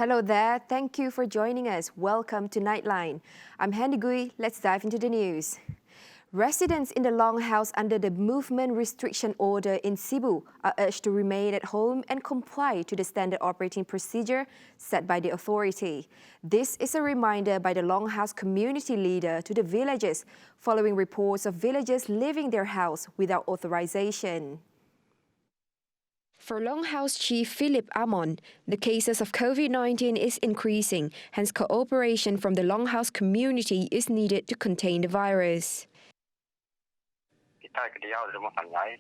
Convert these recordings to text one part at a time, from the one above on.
Hello there, thank you for joining us. Welcome to Nightline. I'm Handy Gui, let's dive into the news. Residents in the Longhouse under the movement restriction order in Cebu are urged to remain at home and comply to the standard operating procedure set by the authority. This is a reminder by the Longhouse community leader to the villagers following reports of villagers leaving their house without authorization. For Longhouse Chief Philip Amon, the cases of COVID-19 is increasing, hence cooperation from the Longhouse community is needed to contain the virus. Kita kediau di rumah panjai.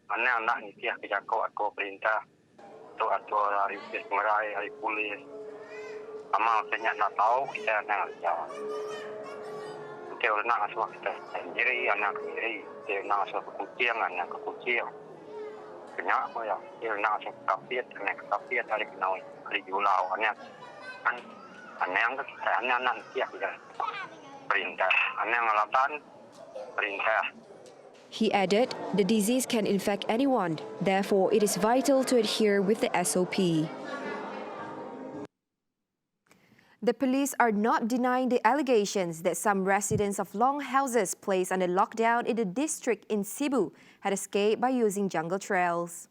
Anak-anak ni dia kerja aku perintah. Tu atur hari pengerai, hari polis. Amal senyak nak tahu kita nak jawab. Kita nak asal kita sendiri, anak sendiri. Kita nak asal kucing, anak kucing. Kenyak apa ya? Kita nak asal kapiat, anak kapiat hari kenal, hari julau anak. Anak kita anak dia kerja perintah. Anak ngalaban perintah. He added, the disease can infect anyone, therefore it is vital to adhere with the SOP. The police are not denying the allegations that some residents of Longhouses placed under lockdown in the district in Cebu had escaped by using jungle trails.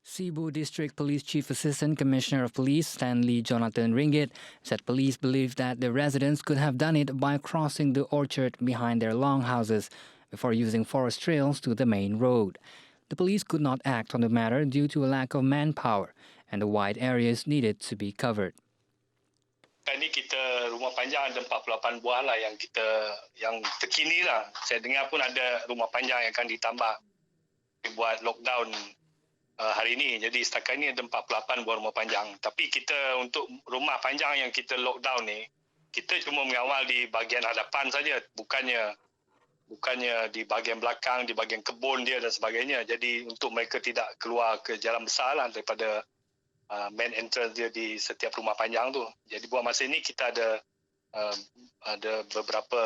Cebu District Police Chief Assistant Commissioner of Police Stanley Jonathan Ringgit said police believe that the residents could have done it by crossing the orchard behind their longhouses before using forest trails to the main road. The police could not act on the matter due to a lack of manpower and the wide areas needed to be covered. Ini kita rumah panjang ada 48 buah lah yang terkini lah. Saya dengar pun ada rumah panjang yang akan ditambah dibuat lockdown hari ini. Jadi setakat ini ada 48 buah rumah panjang. Tapi kita untuk rumah panjang yang kita lockdown ni, kita cuma mengawal di bahagian hadapan saja, bukannya di bahagian belakang, di bahagian kebun dia dan sebagainya. Jadi untuk mereka tidak keluar ke jalan besar lah daripada main entrance dia di setiap rumah panjang tu. Jadi buat masa ini kita ada beberapa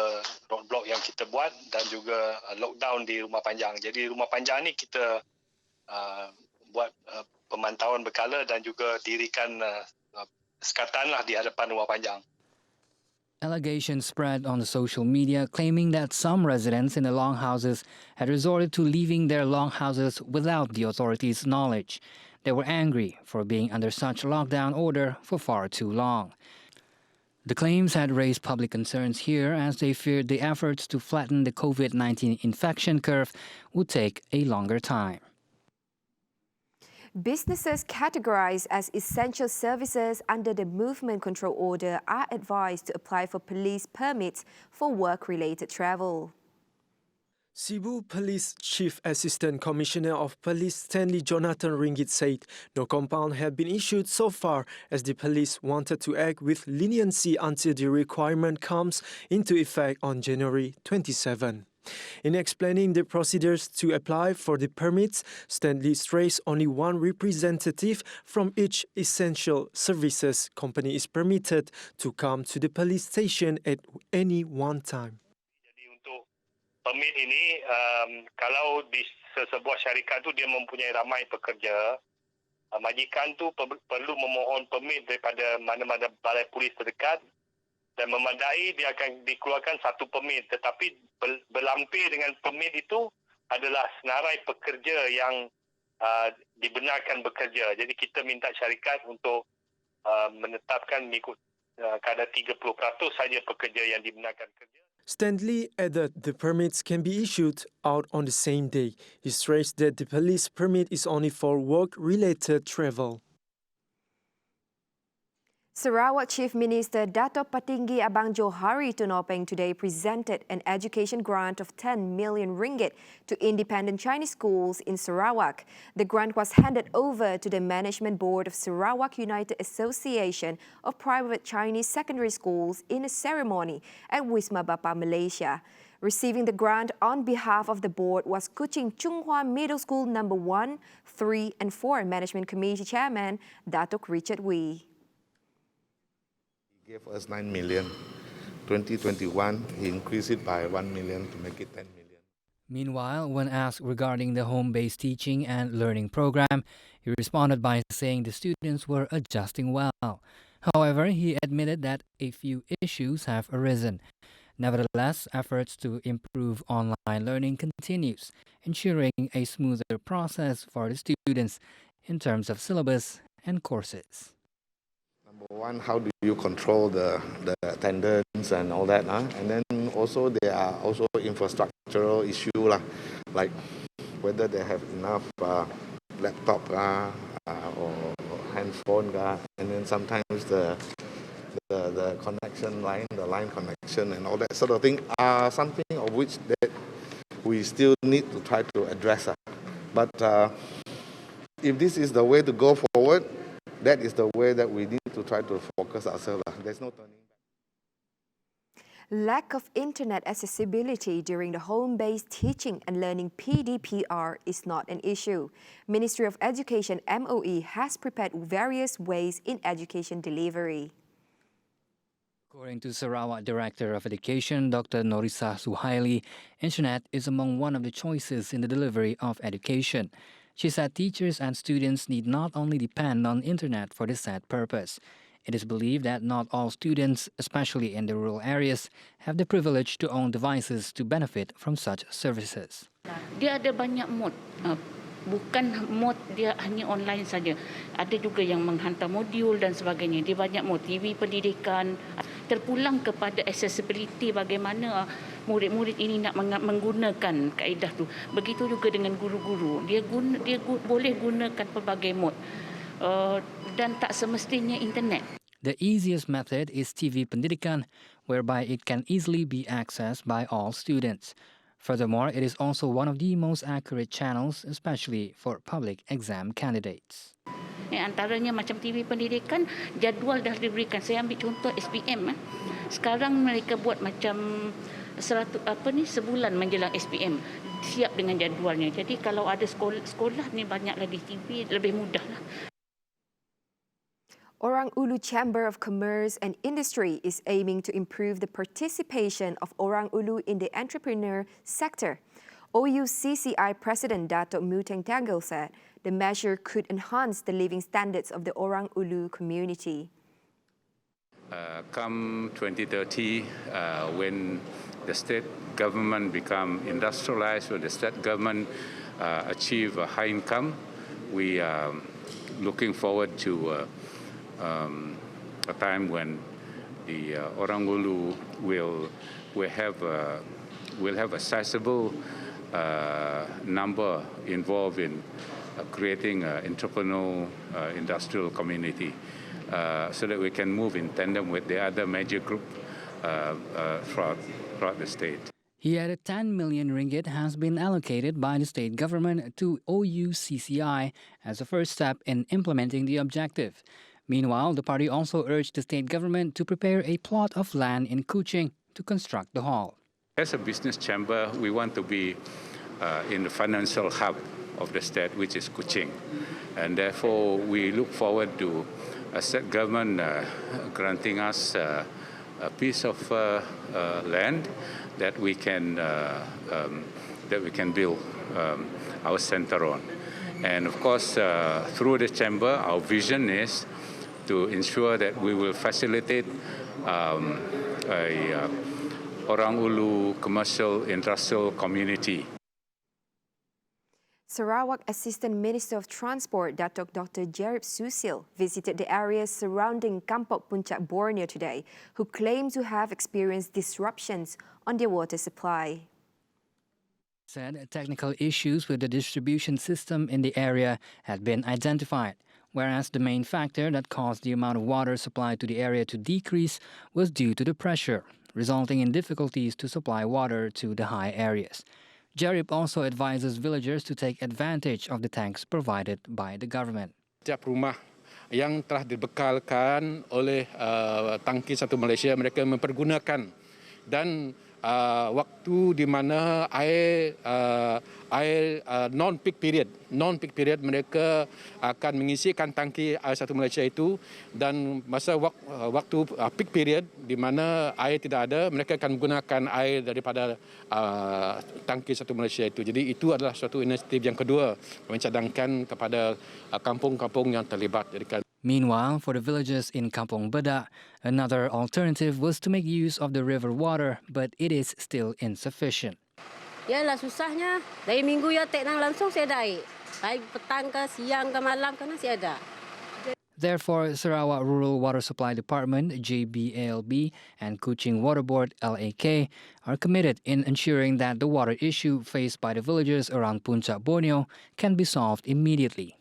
roadblock yang kita buat dan juga lockdown di rumah panjang. Jadi rumah panjang ni kita buat pemantauan berkala dan juga dirikan sekatan lah di hadapan rumah panjang. Allegations spread on the social media claiming that some residents in the longhouses had resorted to leaving their longhouses without the authorities' knowledge. They were angry for being under such a lockdown order for far too long. The claims had raised public concerns here as they feared the efforts to flatten the COVID-19 infection curve would take a longer time. Businesses categorized as essential services under the movement control order are advised to apply for police permits for work-related travel. Cebu Police Chief Assistant Commissioner of Police Stanley Jonathan Ringgit said no compound had been issued so far as the police wanted to act with leniency until the requirement comes into effect on January 27. In explaining the procedures to apply for the permits, Stanley stressed only one representative from each essential services company is permitted to come to the police station at any one time. Jadi untuk permit ini, kalau di sebuah syarikat tu dia mempunyai ramai pekerja, majikan tu perlu memohon permit daripada mana-mana balai polis terdekat dan memadai dia akan dikeluarkan satu permit, tetapi berlampir dengan permit itu adalah senarai pekerja yang dibenarkan bekerja. Jadi kita minta syarikat untuk menetapkan mengikut kadar 30% saja pekerja yang dibenarkan kerja. Stanley added the permits can be issued out on the same day. He stressed that the police permit is only for work-related travel. Sarawak Chief Minister Dato' Patinggi Abang Johari Tunopeng today presented an education grant of 10 million ringgit to independent Chinese schools in Sarawak. The grant was handed over to the Management Board of Sarawak United Association of Private Chinese Secondary Schools in a ceremony at Wisma Bapa, Malaysia. Receiving the grant on behalf of the board was Kuching Chunghua Middle School No. 1, 3 and 4 Management Committee Chairman Datuk Richard Wee. He gave us 9 million. 2021, he increased it by 1 million to make it 10 million. Meanwhile, when asked regarding the home-based teaching and learning program, he responded by saying the students were adjusting well. However, he admitted that a few issues have arisen. Nevertheless, efforts to improve online learning continues, ensuring a smoother process for the students in terms of syllabus and courses. Number one, how do you control the attendance and all that? And then also there are also infrastructural issue like whether they have enough laptop or handphone and then sometimes the connection line, the line connection and all that sort of thing are something of which that we still need to try to address. But if this is the way to go forward, that is the way that we need to try to focus ourselves. There's no turning back. Lack of internet accessibility during the home-based teaching and learning PDPR is not an issue. Ministry of Education MOE has prepared various ways in education delivery. According to Sarawak Director of Education, Dr. Norisa Suhaili, internet is among one of the choices in the delivery of education. She said teachers and students need not only depend on internet for the said purpose. It is believed that not all students, especially in the rural areas, have the privilege to own devices to benefit from such services. Dia ada banyak mod. Bukan mod dia hanya online saja. Ada juga yang menghantar modul dan sebagainya. Dia banyak mod. TV pendidikan. Terpulang kepada accessibility, bagaimana murid-murid ini nak menggunakan kaedah tu. Begitu juga dengan guru-guru. Dia boleh gunakan pelbagai mod. Dan tak semestinya internet. The easiest method is TV Pendidikan, whereby it can easily be accessed by all students. Furthermore, it is also one of the most accurate channels, especially for public exam candidates. Antaranya macam TV Pendidikan, jadual dah diberikan. Saya ambil contoh SPM. Sekarang mereka buat macam sebulan menjelang SPM. Siap dengan jadualnya. Jadi kalau ada sekolah ni banyaklah di TV, lebih mudahlah. Orang Ulu Chamber of Commerce and Industry is aiming to improve the participation of Orang Ulu in the entrepreneur sector. OUCCI President Dato' Muteng Tanggel said the measure could enhance the living standards of the Orang Ulu community. Come 2030, when the state government become industrialized, when the state government achieve a high income, we are looking forward to a time when the Orang Ulu will have a sizable number involved in creating an entrepreneurial industrial community, so that we can move in tandem with the other major group throughout the state. He added 10 million ringgit has been allocated by the state government to OUCCI as a first step in implementing the objective. Meanwhile, the party also urged the state government to prepare a plot of land in Kuching to construct the hall. As a business chamber, we want to be in the financial hub of the state, which is Kuching. And therefore, we look forward to a state government granting us a piece of land that we can build our center on. And of course, through the chamber, our vision is to ensure that we will facilitate a Orang Ulu commercial industrial community. Sarawak Assistant Minister of Transport, Datuk Dr. Jerip Susil, visited the areas surrounding Kampong Puncak, Borneo today, who claim to have experienced disruptions on their water supply. Said technical issues with the distribution system in the area had been identified, whereas the main factor that caused the amount of water supplied to the area to decrease was due to the pressure, resulting in difficulties to supply water to the high areas. Jerip also advises villagers to take advantage of the tanks provided by the government. Setiap rumah yang telah dibekalkan oleh tangki Satu Malaysia, mereka mempergunakan dan waktu di mana air non-peak period mereka akan mengisikan tangki air satu Malaysia itu, dan masa waktu peak period di mana air tidak ada, mereka akan menggunakan air daripada tangki satu Malaysia itu. Jadi itu adalah suatu inisiatif yang kedua mencadangkan kepada kampung-kampung yang terlibat. Meanwhile, for the villagers in Kampung Bedak, another alternative was to make use of the river water, but it is still insufficient. Yalah susahnya. Dari minggu ya tak nang langsung saya ada air. Baik petang ke siang ke malam ke nasi ada. Therefore, Sarawak Rural Water Supply Department, JBALB, and Kuching Water Board, LAK, are committed in ensuring that the water issue faced by the villagers around Puncak Borneo can be solved immediately.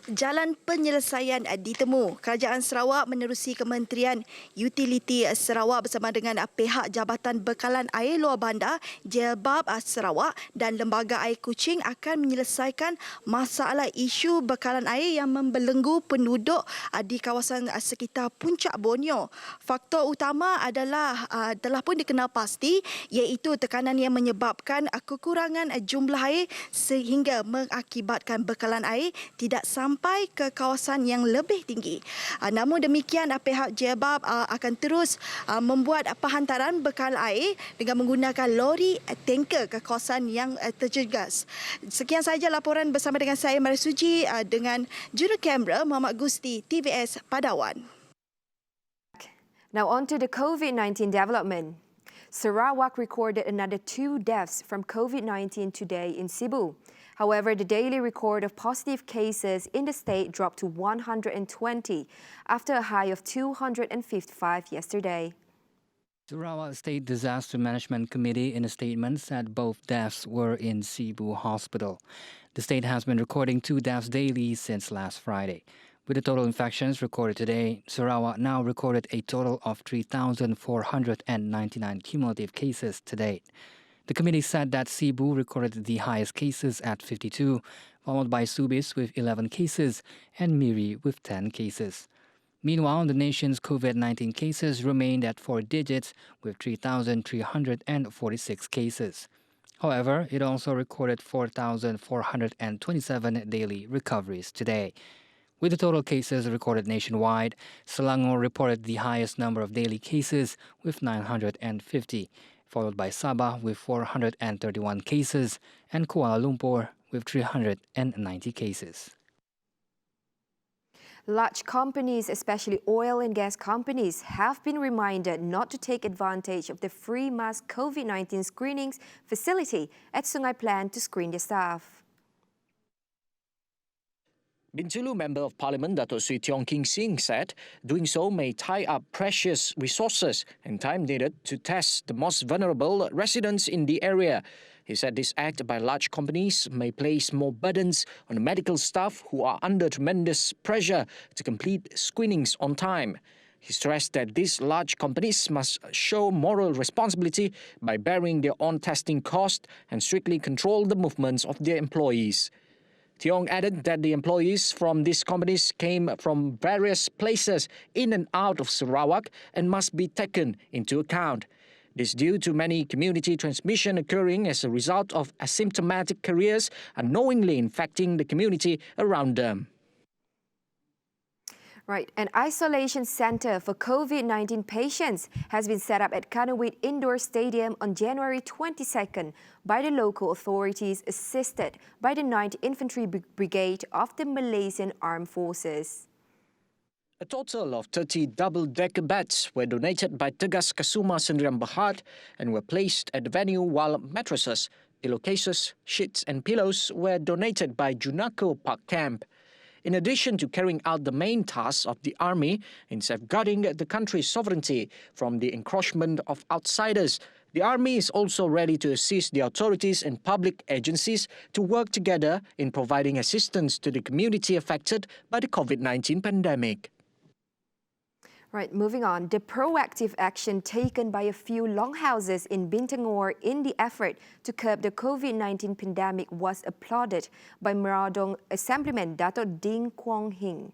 Jalan penyelesaian ditemu. Kerajaan Sarawak menerusi Kementerian Utiliti Sarawak bersama dengan pihak Jabatan Bekalan Air Luar Bandar, JBALB Sarawak dan Lembaga Air Kuching akan menyelesaikan masalah isu bekalan air yang membelenggu penduduk di kawasan sekitar Puncak Borneo. Faktor utama adalah telah pun dikenal pasti, iaitu tekanan yang menyebabkan kekurangan jumlah air sehingga mengakibatkan bekalan air tidak sampai ke kawasan yang lebih tinggi. Namun demikian, pihak JBALB akan terus membuat penghantaran bekal air dengan menggunakan lori tanker ke kawasan yang terjejas. Sekian sahaja laporan bersama dengan saya Marisuji dengan juru kamera Muhammad Gusti, TVS Padawan. Now on to the COVID-19 development. Sarawak recorded another 2 deaths from COVID-19 today in Cebu. However, the daily record of positive cases in the state dropped to 120 after a high of 255 yesterday. Sarawak State Disaster Management Committee in a statement said both deaths were in Cebu Hospital. The state has been recording 2 deaths daily since last Friday. With the total infections recorded today, Sarawak now recorded a total of 3,499 cumulative cases to date. The committee said that Cebu recorded the highest cases at 52, followed by Subis with 11 cases and Miri with 10 cases. Meanwhile, the nation's COVID-19 cases remained at 4 digits with 3,346 cases. However, it also recorded 4,427 daily recoveries today. With the total cases recorded nationwide, Selangor reported the highest number of daily cases with 950, followed by Sabah with 431 cases and Kuala Lumpur with 390 cases. Large companies, especially oil and gas companies, have been reminded not to take advantage of the free mass COVID-19 screenings facility at Sungai Plan to screen their staff. Bintulu Member of Parliament Dato Sri Tiong King Sing said doing so may tie up precious resources and time needed to test the most vulnerable residents in the area. He said this act by large companies may place more burdens on the medical staff who are under tremendous pressure to complete screenings on time. He stressed that these large companies must show moral responsibility by bearing their own testing cost and strictly control the movements of their employees. Tiong added that the employees from these companies came from various places in and out of Sarawak and must be taken into account. This is due to many community transmission occurring as a result of asymptomatic carriers unknowingly infecting the community around them. Right, an isolation center for COVID-19 patients has been set up at Kanawit Indoor Stadium on January 22nd by the local authorities assisted by the 9th Infantry Brigade of the Malaysian Armed Forces. A total of 30 double-decker beds were donated by Tegas Kasuma Sendirian Berhad and were placed at the venue, while mattresses, pillowcases, sheets and pillows were donated by Junako Park Camp. In addition to carrying out the main tasks of the army in safeguarding the country's sovereignty from the encroachment of outsiders, the army is also ready to assist the authorities and public agencies to work together in providing assistance to the community affected by the COVID-19 pandemic. Right, moving on. The proactive action taken by a few longhouses in Bintangor in the effort to curb the COVID-19 pandemic was applauded by Meradong Assemblyman Dato Ding Kwong Hing.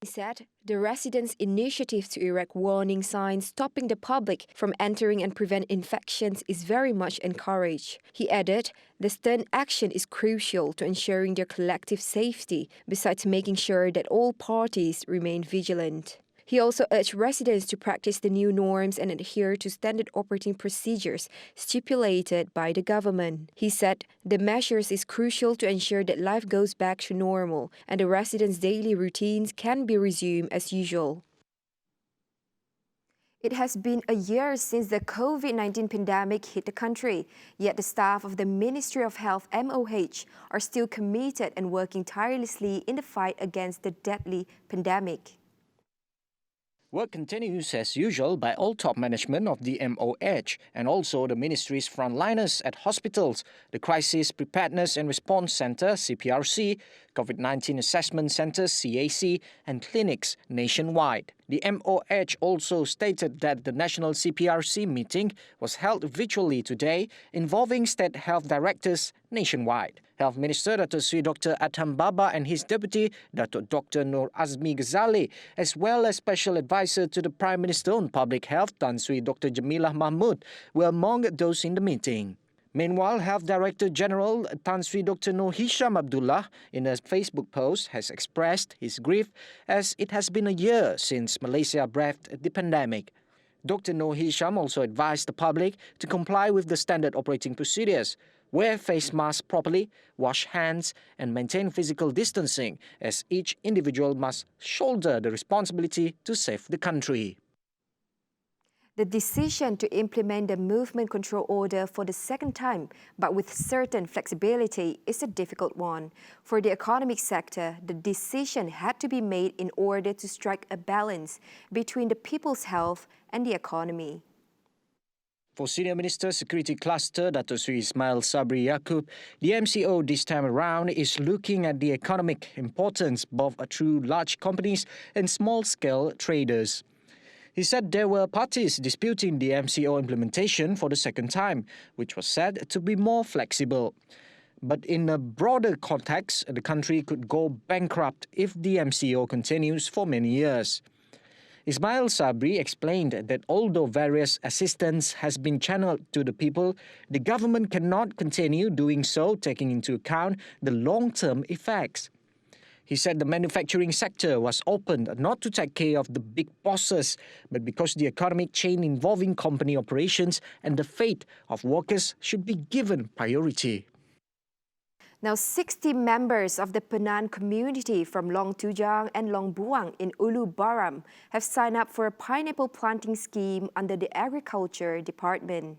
He said the residents' initiative to erect warning signs stopping the public from entering and prevent infections is very much encouraged. He added the stern action is crucial to ensuring their collective safety, besides making sure that all parties remain vigilant. He also urged residents to practice the new norms and adhere to standard operating procedures stipulated by the government. He said the measures is crucial to ensure that life goes back to normal and the residents' daily routines can be resumed as usual. It has been a year since the COVID-19 pandemic hit the country, yet the staff of the Ministry of Health MOH are still committed and working tirelessly in the fight against the deadly pandemic. Work continues as usual by all top management of the MOH and also the ministry's frontliners at hospitals, the Crisis Preparedness and Response Centre (CPRC), COVID-19 Assessment Centre (CAC), and clinics nationwide. The MOH also stated that the National CPRC meeting was held virtually today, involving state health directors nationwide. Health Minister Dato Sri Dr. Atam Baba and his deputy, Dato Dr. Nur Azmi Ghazali, as well as Special Advisor to the Prime Minister on Public Health, Tan Sri Dr. Jamilah Mahmud, were among those in the meeting. Meanwhile, Health Director General Tan Sri Dr. Noor Hisham Abdullah, in a Facebook post, has expressed his grief as it has been a year since Malaysia braved the pandemic. Dr. Noor Hisham also advised the public to comply with the standard operating procedures, wear face masks properly, wash hands, and maintain physical distancing, as each individual must shoulder the responsibility to save the country. The decision to implement the movement control order for the second time, but with certain flexibility, is a difficult one. For the economic sector, the decision had to be made in order to strike a balance between the people's health and the economy. For Senior Minister Security Cluster Dato Sri Ismail Sabri Yaakob, the MCO this time around is looking at the economic importance both through large companies and small-scale traders. He said there were parties disputing the MCO implementation for the second time, which was said to be more flexible. But in a broader context, the country could go bankrupt if the MCO continues for many years. Ismail Sabri explained that although various assistance has been channeled to the people, the government cannot continue doing so, taking into account the long-term effects. He said the manufacturing sector was opened not to take care of the big bosses, but because the economic chain involving company operations and the fate of workers should be given priority. Now, 60 members of the Penan community from Long Tujang and Long Buang in Ulu Baram have signed up for a pineapple planting scheme under the Agriculture Department.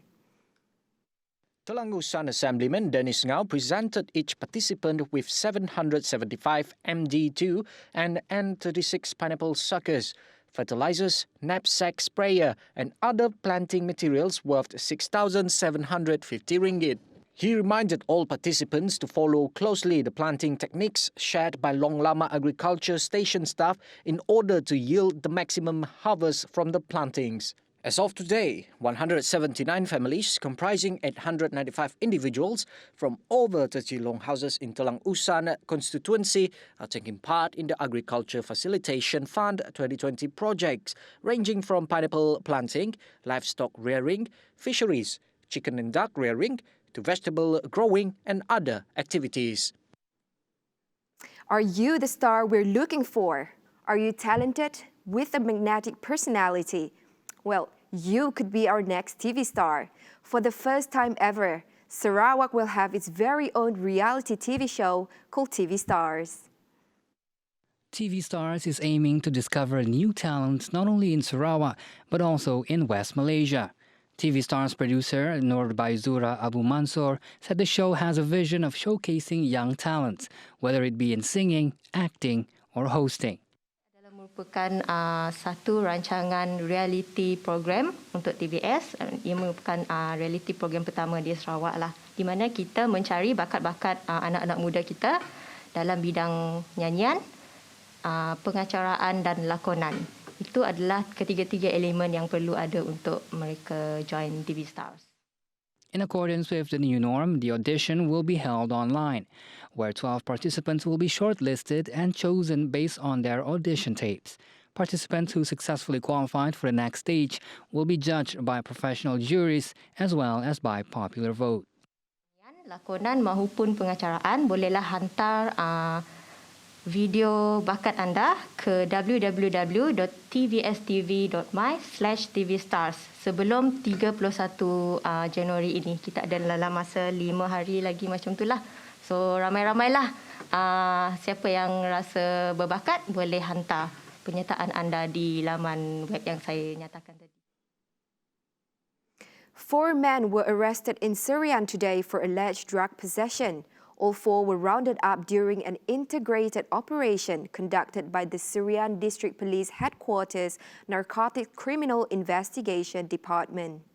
Telangusan Assemblyman Dennis Ngau presented each participant with 775 MD2 and N36 pineapple suckers, fertilizers, knapsack sprayer, and other planting materials worth 6,750 ringgit. He reminded all participants to follow closely the planting techniques shared by Long Lama Agriculture Station staff in order to yield the maximum harvest from the plantings. As of today, 179 families comprising 895 individuals from over 30 longhouses in Telangusan constituency are taking part in the Agriculture Facilitation Fund 2020 projects ranging from pineapple planting, livestock rearing, fisheries, chicken and duck rearing, to vegetable growing and other activities. Are you the star we're looking for? Are you talented with a magnetic personality? Well, you could be our next TV star. For the first time ever, Sarawak will have its very own reality TV show called TV Stars. TV Stars is aiming to discover new talents not only in Sarawak but also in West Malaysia. TV Stars producer Nur Baizura Abu Mansor said the show has a vision of showcasing young talents, whether it be in singing, acting, or hosting. Merupakan satu rancangan reality program untuk TVS. Ia merupakan reality program pertama di Sarawak lah, di mana kita mencari bakat-bakat anak-anak muda kita dalam bidang nyanyian, pengacaraan dan lakonan. Itu adalah ketiga-tiga elemen yang perlu ada untuk mereka join TV Stars. In accordance with the new norm, the audition will be held online, where 12 participants will be shortlisted and chosen based on their audition tapes. Participants who successfully qualified for the next stage will be judged by professional juries as well as by popular vote. Lakonan maupun pengacaraan bolehlah hantar video bakat anda ke www.tvstv.my/tvstars sebelum 31 Januari ini. Kita ada dalam masa 5 hari lagi macam itulah. So ramai-ramailah siapa yang rasa berbakat boleh hantar penyertaan anda di laman web yang saya nyatakan tadi. 4 men were arrested in Serian today for alleged drug possession. All 4 were rounded up during an integrated operation conducted by the Serian District Police Headquarters Narcotic Criminal Investigation Department.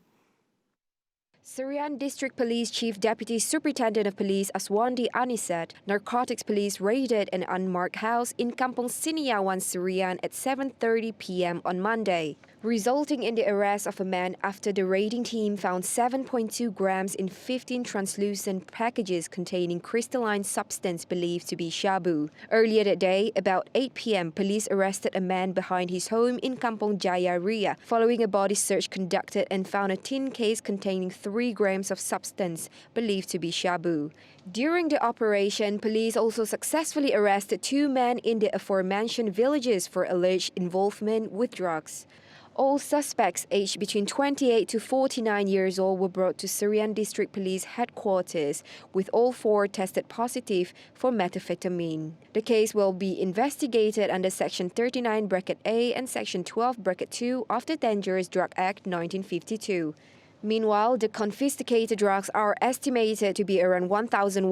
Serian District Police Chief Deputy Superintendent of Police Aswandi Anis said narcotics police raided an unmarked house in Kampung Siniawan, Serian at 7:30 p.m. on Monday, resulting in the arrest of a man after the raiding team found 7.2 grams in 15 translucent packages containing crystalline substance believed to be shabu. Earlier that day, about 8 p.m., police arrested a man behind his home in Kampung Jaya Ria following a body search conducted and found a tin case containing 3 grams of substance believed to be shabu. During the operation, police also successfully arrested 2 men in the aforementioned villages for alleged involvement with drugs. All suspects aged between 28 to 49 years old were brought to Serian District Police Headquarters, with all 4 tested positive for methamphetamine. The case will be investigated under Section 39(a) and Section 12(2) of the Dangerous Drug Act 1952. Meanwhile, the confiscated drugs are estimated to be around 1,125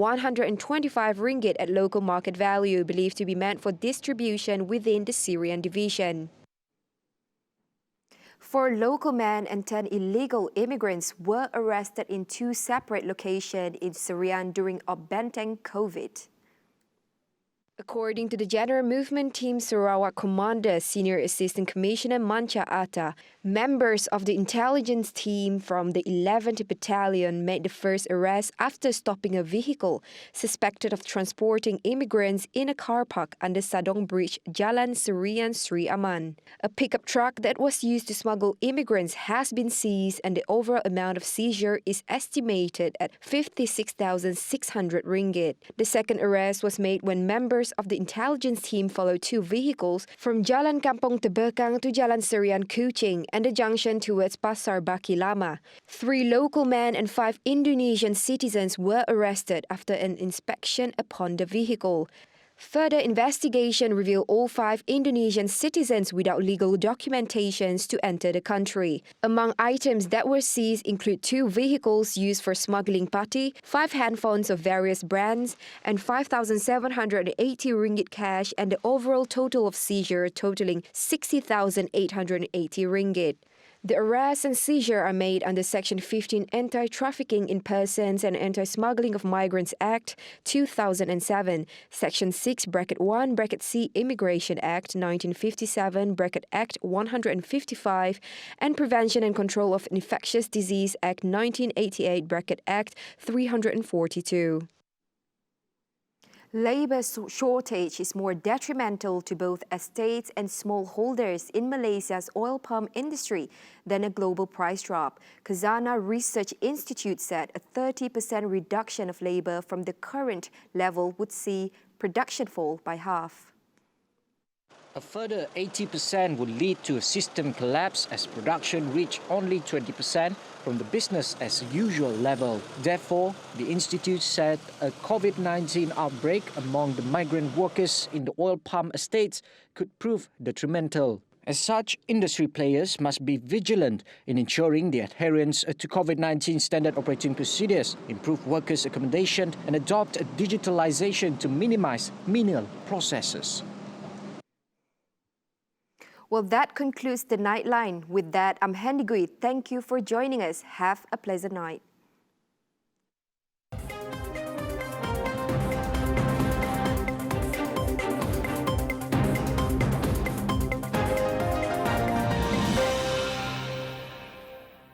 ringgit at local market value, believed to be meant for distribution within the Syrian division. 4 local men and 10 illegal immigrants were arrested in 2 separate locations in Serian during Benteng COVID. According to the General Movement Team Sarawak Commander, Senior Assistant Commissioner Mancha Atta, members of the intelligence team from the 11th Battalion made the first arrest after stopping a vehicle suspected of transporting immigrants in a car park under Sadong Bridge, Jalan Serian Sri Aman. A pickup truck that was used to smuggle immigrants has been seized, and the overall amount of seizure is estimated at 56,600 ringgit. The second arrest was made when members of the intelligence team followed 2 vehicles from Jalan Kampung Tebekang to Jalan Serian Kuching and the junction towards Pasar Baki Lama. 3 local men and 5 Indonesian citizens were arrested after an inspection upon the vehicle. Further investigation revealed all 5 Indonesian citizens without legal documentations to enter the country. Among items that were seized include 2 vehicles used for smuggling pati, 5 handphones of various brands, and 5,780 ringgit cash, and the overall total of seizure totaling 60,880 ringgit. The arrest and seizure are made under Section 15 Anti-Trafficking in Persons and Anti-Smuggling of Migrants Act 2007, Section 6(1)(c) Immigration Act 1957, Act 155, and Prevention and Control of Infectious Disease Act 1988, Act 342. Labour shortage is more detrimental to both estates and smallholders in Malaysia's oil palm industry than a global price drop. Khazanah Research Institute said a 30% reduction of labour from the current level would see production fall by half. A further 80% would lead to a system collapse as production reached only 20% from the business as usual level. Therefore, the Institute said a COVID-19 outbreak among the migrant workers in the oil palm estates could prove detrimental. As such, industry players must be vigilant in ensuring the adherence to COVID-19 standard operating procedures, improve workers' accommodation, and adopt digitalization to minimize menial processes. Well, that concludes the Nightline. With that, I'm Handy Gui. Thank you for joining us. Have a pleasant night.